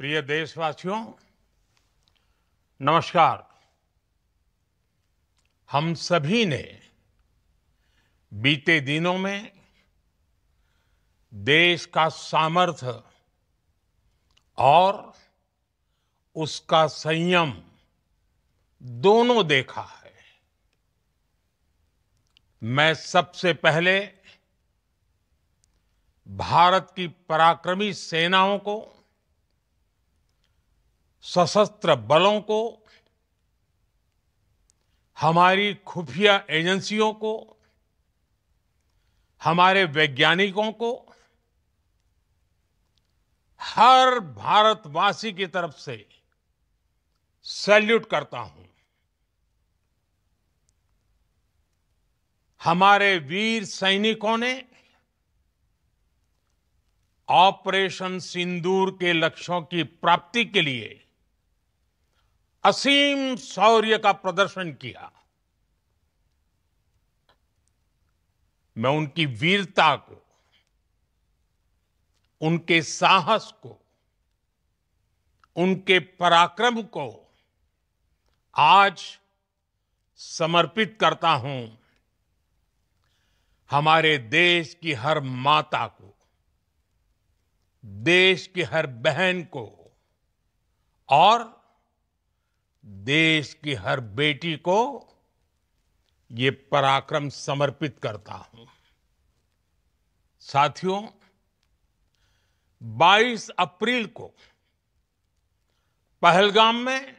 प्रिय देशवासियों, नमस्कार। हम सभी ने बीते दिनों में देश का सामर्थ्य और उसका संयम दोनों देखा है। मैं सबसे पहले भारत की पराक्रमी सेनाओं को, सशस्त्र बलों को, हमारी खुफिया एजेंसियों को, हमारे वैज्ञानिकों को, हर भारतवासी की तरफ से सैल्यूट करता हूं। हमारे वीर सैनिकों ने ऑपरेशन सिंदूर के लक्ष्यों की प्राप्ति के लिए असीम शौर्य का प्रदर्शन किया। मैं उनकी वीरता को, उनके साहस को, उनके पराक्रम को आज समर्पित करता हूं हमारे देश की हर माता को, देश की हर बहन को और देश की हर बेटी को ये पराक्रम समर्पित करता हूं। साथियों, 22 अप्रैल को पहलगाम में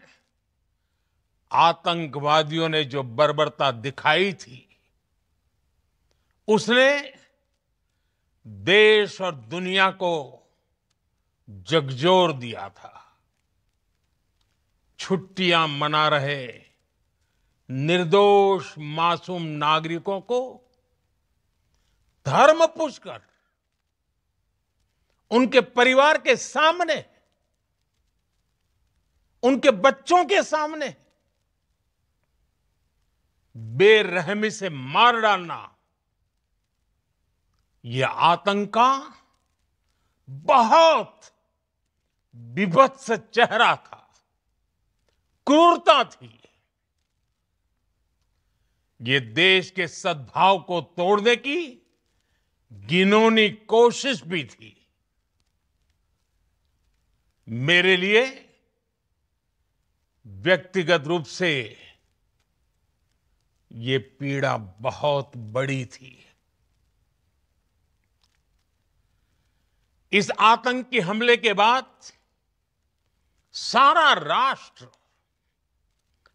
आतंकवादियों ने जो बर्बरता दिखाई थी, उसने देश और दुनिया को झकझोर दिया था। छुट्टियां मना रहे निर्दोष मासूम नागरिकों को धर्म पूछकर उनके परिवार के सामने, उनके बच्चों के सामने बेरहमी से मार डालना, यह आतंक का बहुत बीभत्स चेहरा था, क्रूरता थी। ये देश के सद्भाव को तोड़ने की घिनौनी कोशिश भी थी। मेरे लिए व्यक्तिगत रूप से ये पीड़ा बहुत बड़ी थी। इस आतंकी हमले के बाद सारा राष्ट्र,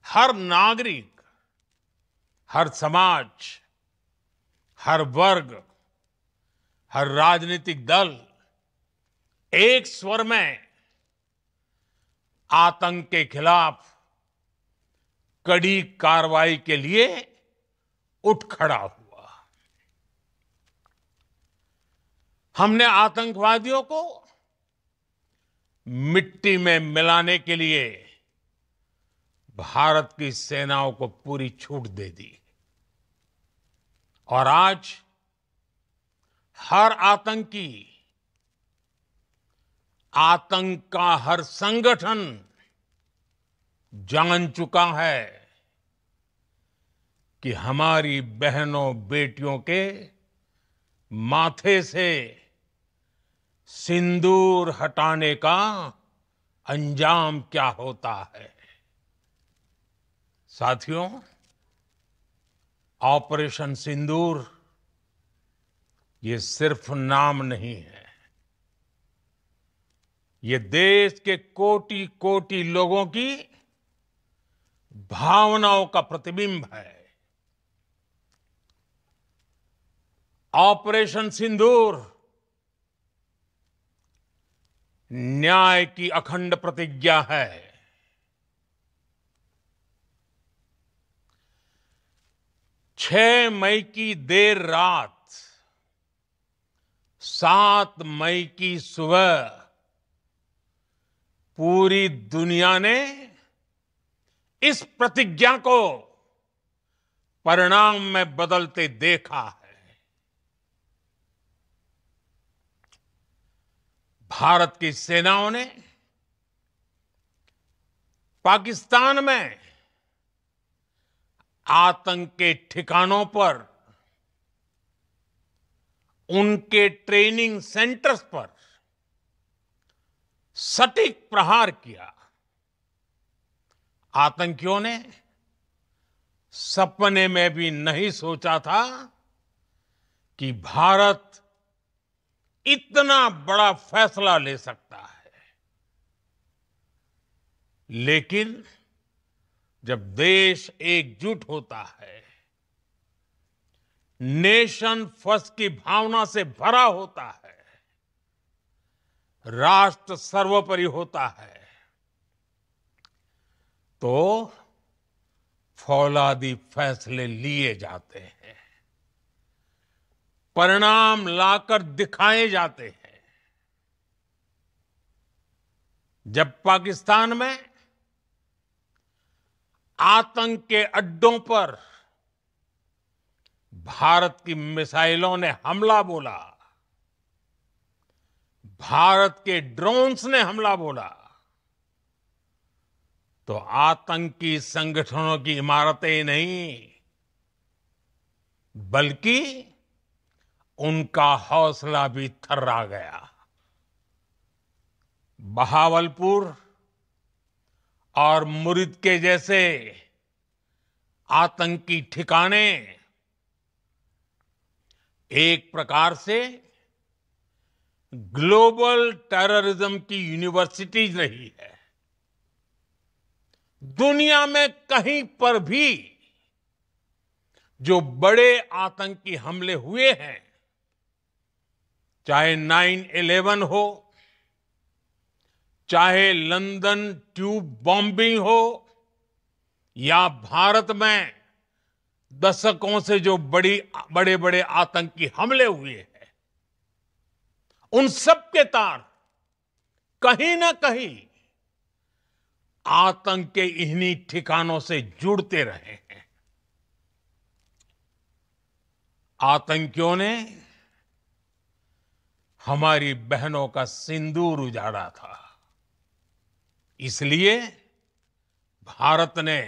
हर नागरिक, हर समाज, हर वर्ग, हर राजनीतिक दल एक स्वर में आतंक के खिलाफ कड़ी कार्रवाई के लिए उठ खड़ा हुआ। हमने आतंकवादियों को मिट्टी में मिलाने के लिए भारत की सेनाओं को पूरी छूट दे दी और आज हर आतंकी, आतंक का हर संगठन जान चुका है कि हमारी बहनों बेटियों के माथे से सिंदूर हटाने का अंजाम क्या होता है। साथियों, ऑपरेशन सिंदूर ये सिर्फ नाम नहीं है, ये देश के कोटि कोटि लोगों की भावनाओं का प्रतिबिंब है। ऑपरेशन सिंदूर न्याय की अखंड प्रतिज्ञा है। 6 मई की देर रात, 7 मई की सुबह पूरी दुनिया ने इस प्रतिज्ञा को परिणाम में बदलते देखा है। भारत की सेनाओं ने पाकिस्तान में आतंक के ठिकानों पर, उनके ट्रेनिंग सेंटर्स पर सटीक प्रहार किया। आतंकियों ने सपने में भी नहीं सोचा था कि भारत इतना बड़ा फैसला ले सकता है। लेकिन जब देश एकजुट होता है, नेशन फर्स्ट की भावना से भरा होता है, राष्ट्र सर्वोपरि होता है, तो फौलादी फैसले लिए जाते हैं, परिणाम लाकर दिखाए जाते हैं। जब पाकिस्तान में आतंक के अड्डों पर भारत की मिसाइलों ने हमला बोला, भारत के ड्रोन्स ने हमला बोला, तो आतंकी संगठनों की इमारतें नहीं, बल्कि उनका हौसला भी थर्रा गया। बहावलपुर और मुरिद के जैसे आतंकी ठिकाने एक प्रकार से ग्लोबल टेररिज्म की यूनिवर्सिटीज रही है। दुनिया में कहीं पर भी जो बड़े आतंकी हमले हुए हैं, चाहे 9/11 हो, चाहे लंदन ट्यूब बॉम्बिंग हो, या भारत में दशकों से जो बड़े बड़े आतंकी हमले हुए हैं, उन सब के तार कहीं ना कहीं आतंक के इन्हीं ठिकानों से जुड़ते रहे हैं। आतंकियों ने हमारी बहनों का सिंदूर उजाड़ा था, इसलिए भारत ने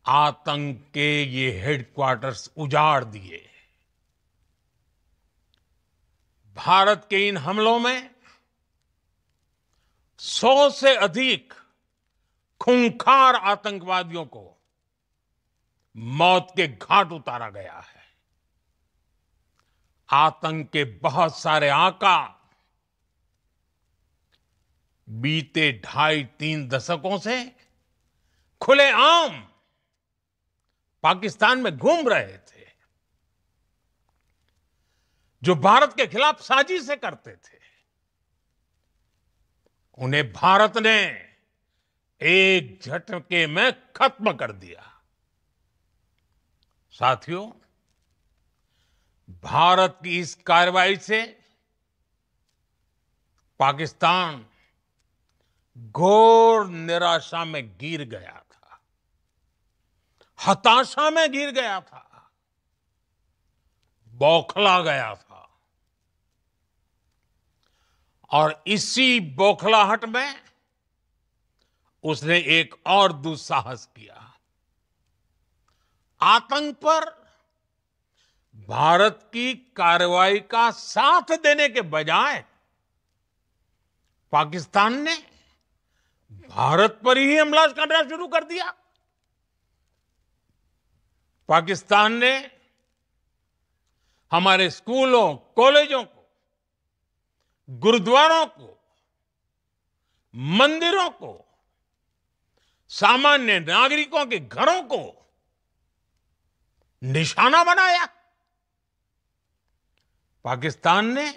आतंक के ये हेडक्वार्टर्स उजाड़ दिए। भारत के इन हमलों में 100 से अधिक खूंखार आतंकवादियों को मौत के घाट उतारा गया है। आतंक के बहुत सारे आका बीते 2.5-3 दशकों से खुलेआम पाकिस्तान में घूम रहे थे, जो भारत के खिलाफ साजिशें करते थे। उन्हें भारत ने एक झटके में खत्म कर दिया। साथियों, भारत की इस कार्रवाई से पाकिस्तान घोर निराशा में गिर गया था, हताशा में गिर गया था, बौखला गया था। और इसी बौखलाहट में उसने एक और दुस्साहस किया। आतंक पर भारत की कार्रवाई का साथ देने के बजाय पाकिस्तान ने भारत पर ही हमला करना शुरू कर दिया। पाकिस्तान ने हमारे स्कूलों, कॉलेजों को, गुरुद्वारों को, मंदिरों को, सामान्य नागरिकों के घरों को निशाना बनाया। पाकिस्तान ने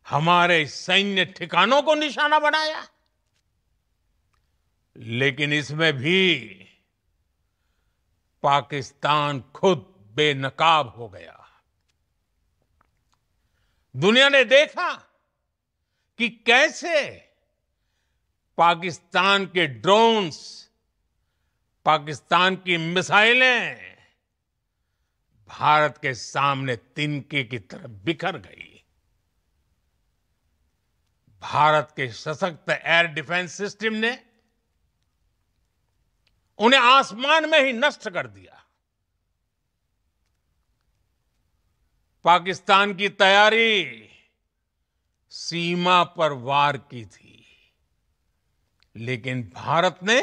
हमारे सैन्य ठिकानों को निशाना बनाया। लेकिन इसमें भी पाकिस्तान खुद बेनकाब हो गया। दुनिया ने देखा कि कैसे पाकिस्तान के ड्रोन्स, पाकिस्तान की मिसाइलें भारत के सामने तिनके की तरह बिखर गई। भारत के सशक्त एयर डिफेंस सिस्टम ने उन्हें आसमान में ही नष्ट कर दिया। पाकिस्तान की तैयारी सीमा पर वार की थी, लेकिन भारत ने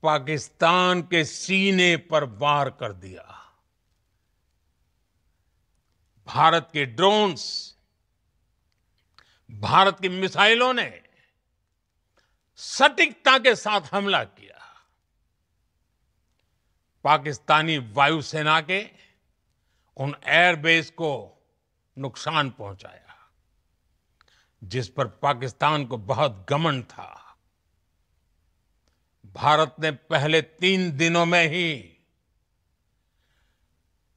पाकिस्तान के सीने पर वार कर दिया। भारत के ड्रोन्स, भारत की मिसाइलों ने सटीकता के साथ हमला किया। पाकिस्तानी वायुसेना के उन एयरबेस को नुकसान पहुंचाया, जिस पर पाकिस्तान को बहुत घमंड था। भारत ने पहले 3 दिनों में ही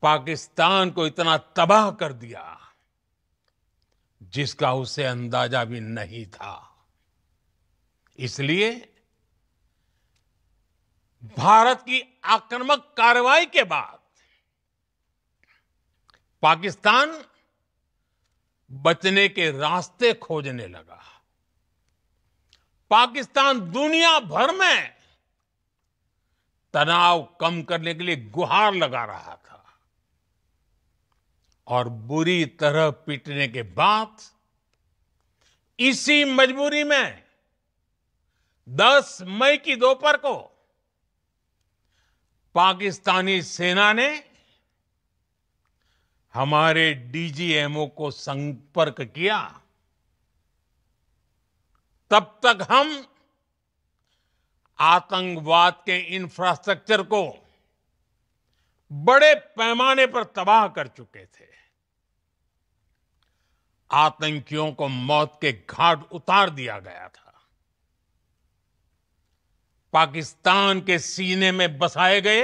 पाकिस्तान को इतना तबाह कर दिया जिसका उसे अंदाजा भी नहीं था। इसलिए भारत की आक्रामक कार्रवाई के बाद पाकिस्तान बचने के रास्ते खोजने लगा। पाकिस्तान दुनिया भर में तनाव कम करने के लिए गुहार लगा रहा था और बुरी तरह पीटने के बाद इसी मजबूरी में 10 मई की दोपहर को पाकिस्तानी सेना ने हमारे डीजीएमओ को संपर्क किया। तब तक हम आतंकवाद के इंफ्रास्ट्रक्चर को बड़े पैमाने पर तबाह कर चुके थे। आतंकियों को मौत के घाट उतार दिया गया था। पाकिस्तान के सीने में बसाए गए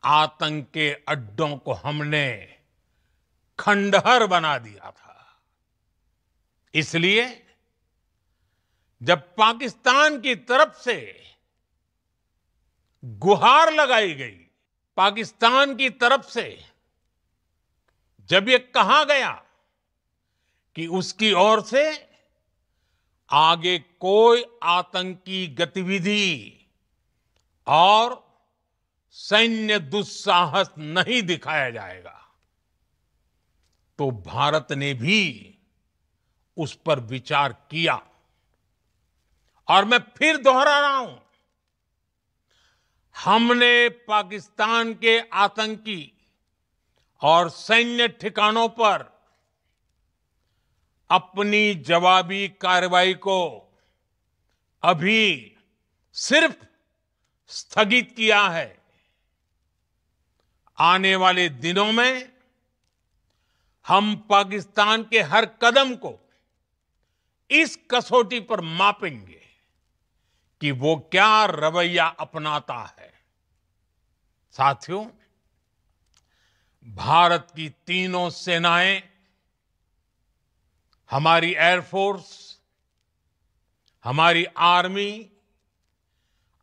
आतंक के अड्डों को हमने खंडहर बना दिया था। इसलिए जब पाकिस्तान की तरफ से गुहार लगाई गई, पाकिस्तान की तरफ से जब ये कहा गया कि उसकी ओर से आगे कोई आतंकी गतिविधि और सैन्य दुस्साहस नहीं दिखाया जाएगा, तो भारत ने भी उस पर विचार किया। और मैं फिर दोहरा रहा हूं, हमने पाकिस्तान के आतंकी और सैन्य ठिकानों पर अपनी जवाबी कार्रवाई को अभी सिर्फ स्थगित किया है। आने वाले दिनों में हम पाकिस्तान के हर कदम को इस कसौटी पर मापेंगे कि वो क्या रवैया अपनाता है। साथियों, भारत की तीनों सेनाएं, हमारी एयरफोर्स, हमारी आर्मी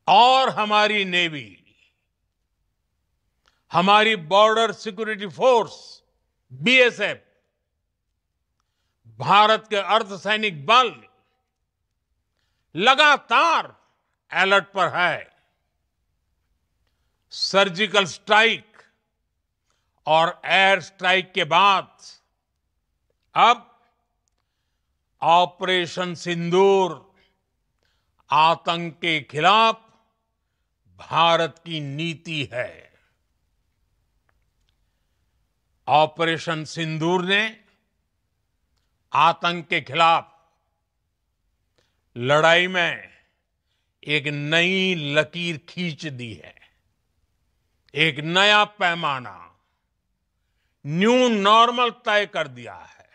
और हमारी नेवी, हमारी border security force BSF, Bharat के अर्धसैनिक बल लगातार अलर्ट पर है। सर्जिकल स्ट्राइक और एयर स्ट्राइक के बाद अब ऑपरेशन सिंदूर आतंक के खिलाफ भारत की नीति है। ऑपरेशन सिंदूर ने आतंक के खिलाफ लड़ाई में एक नई लकीर खींच दी है। एक नया पैमाना, न्यू नॉर्मल तय कर दिया है।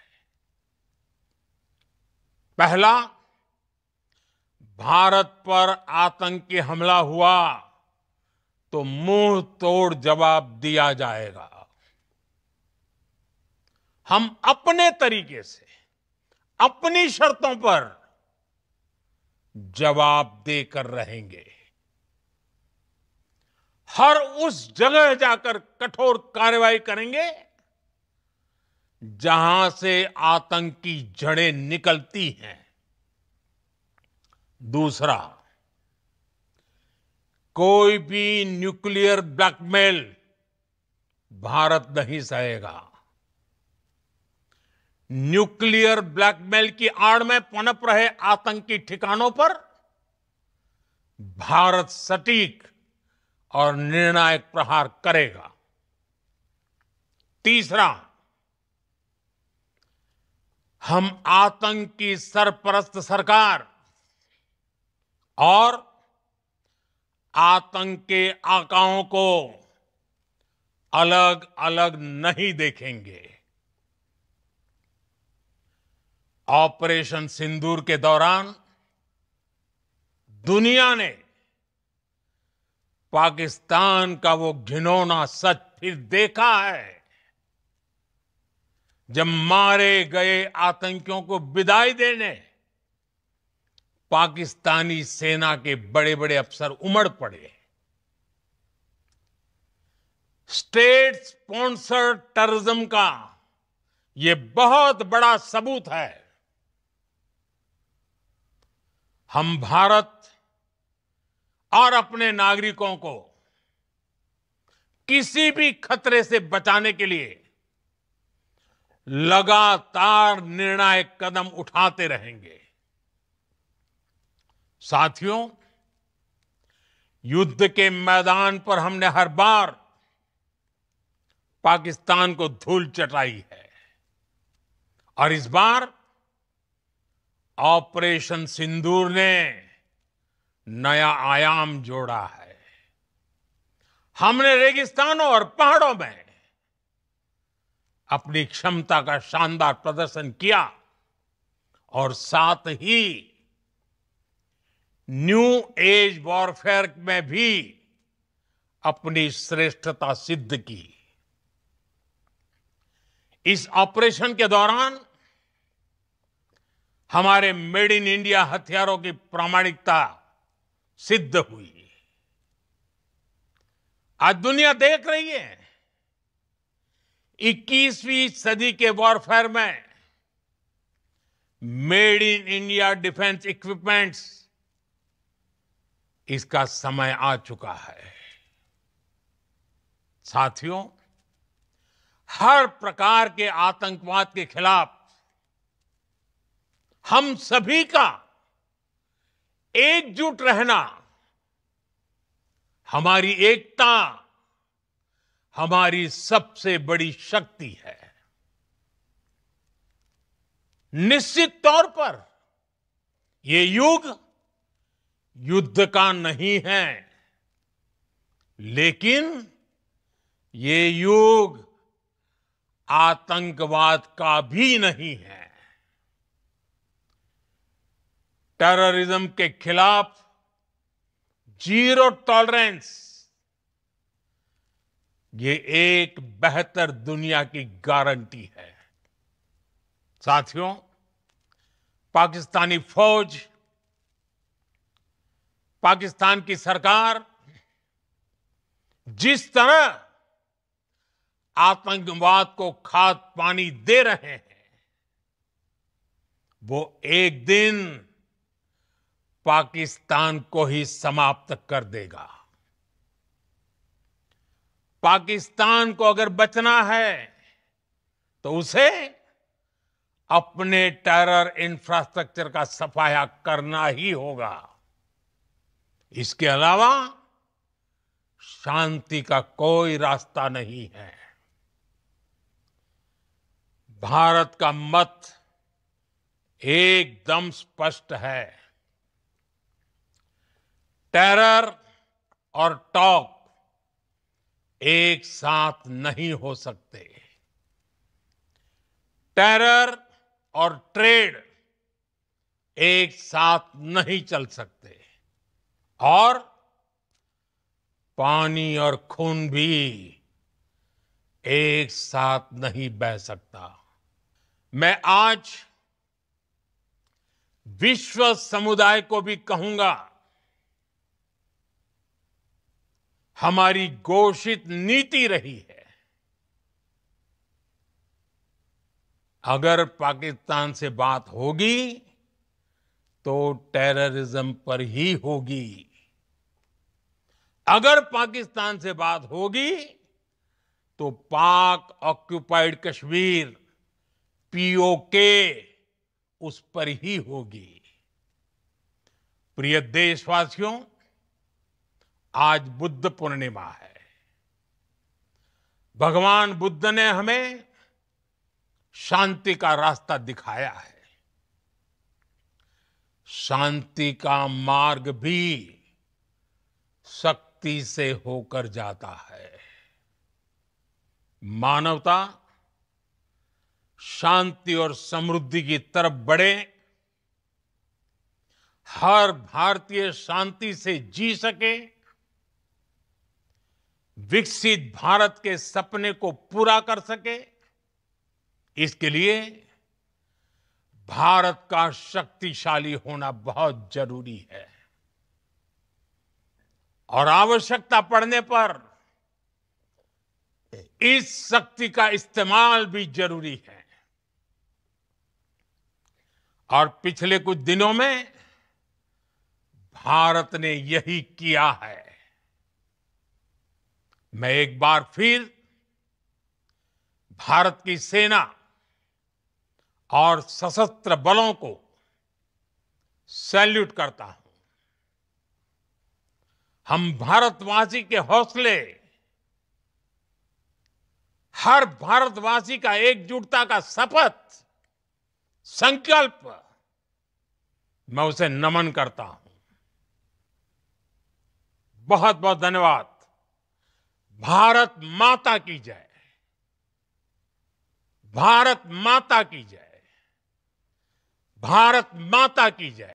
पहला, भारत पर आतंकी हमला हुआ तो मुंह तोड़ जवाब दिया जाएगा। हम अपने तरीके से, अपनी शर्तों पर जवाब देकर रहेंगे। हर उस जगह जाकर कठोर कार्रवाई करेंगे जहां से आतंक की जड़ें निकलती हैं। दूसरा, कोई भी न्यूक्लियर ब्लैकमेल भारत नहीं सहेगा। न्यूक्लियर ब्लैकमेल की आड़ में पनप रहे आतंकी ठिकानों पर भारत सटीक और निर्णायक प्रहार करेगा। तीसरा, हम आतंक की सरपरस्त सरकार और आतंक के आकाओं को अलग अलग नहीं देखेंगे। ऑपरेशन सिंदूर के दौरान दुनिया ने पाकिस्तान का वो घिनौना सच फिर देखा है, जब मारे गए आतंकियों को विदाई देने पाकिस्तानी सेना के बड़े बड़े अफसर उमड़ पड़े। स्टेट स्पॉन्सर्ड टेररिज्म का ये बहुत बड़ा सबूत है। हम भारत और अपने नागरिकों को किसी भी खतरे से बचाने के लिए लगातार निर्णायक कदम उठाते रहेंगे। साथियों, युद्ध के मैदान पर हमने हर बार पाकिस्तान को धूल चटाई है और इस बार ऑपरेशन सिंदूर ने नया आयाम जोड़ा है। हमने रेगिस्तानों और पहाड़ों में अपनी क्षमता का शानदार प्रदर्शन किया और साथ ही न्यू एज वॉरफेयर में भी अपनी श्रेष्ठता सिद्ध की। इस ऑपरेशन के दौरान हमारे मेड इन इंडिया हथियारों की प्रामाणिकता सिद्ध हुई। आज दुनिया देख रही है 21वीं सदी के वॉरफेयर में made in India defence equipments, इसका समय आ चुका है। साथियों, हर प्रकार के आतंकवाद के खिलाफ हम सभी का एकजुट रहना हमारी एकता, हमारी सबसे बड़ी शक्ति है। निश्चित तौर पर ये युग युद्ध का नहीं है, लेकिन ये युग आतंकवाद का भी नहीं है। टेररिज्म के खिलाफ जीरो टॉलरेंस, ये एक बेहतर दुनिया की गारंटी है। साथियों, पाकिस्तानी फौज, पाकिस्तान की सरकार जिस तरह आतंकवाद को खाद पानी दे रहे हैं, वो एक दिन पाकिस्तान को ही समाप्त कर देगा। पाकिस्तान को अगर बचना है तो उसे अपने टेरर इंफ्रास्ट्रक्चर का सफाया करना ही होगा। इसके अलावा शांति का कोई रास्ता नहीं है। भारत का मत एकदम स्पष्ट है। टेरर और टॉक एक साथ नहीं हो सकते। टेरर और ट्रेड एक साथ नहीं चल सकते और पानी और खून भी एक साथ नहीं बह सकता। मैं आज विश्व समुदाय को भी कहूंगा, हमारी घोषित नीति रही है अगर पाकिस्तान से बात होगी तो टेररिज्म पर ही होगी। अगर पाकिस्तान से बात होगी तो पाक ऑक्युपाइड कश्मीर पीओके उस पर ही होगी। प्रिय देशवासियों, आज बुद्ध पूर्णिमा है। भगवान बुद्ध ने हमें शांति का रास्ता दिखाया है। शांति का मार्ग भी शक्ति से होकर जाता है। मानवता शांति और समृद्धि की तरफ बढ़े, हर भारतीय शांति से जी सके, विकसित भारत के सपने को पूरा कर सके, इसके लिए भारत का शक्तिशाली होना बहुत जरूरी है। और आवश्यकता पड़ने पर इस शक्ति का इस्तेमाल भी जरूरी है। और पिछले कुछ दिनों में भारत ने यही किया है। मैं एक बार फिर भारत की सेना और सशस्त्र बलों को सैल्यूट करता हूं। हम भारतवासी के हौसले, हर भारतवासी का एकजुटता का शपथ, संकल्प, मैं उसे नमन करता हूं। बहुत बहुत धन्यवाद। भारत माता की जय। भारत माता की जय। भारत माता की जय।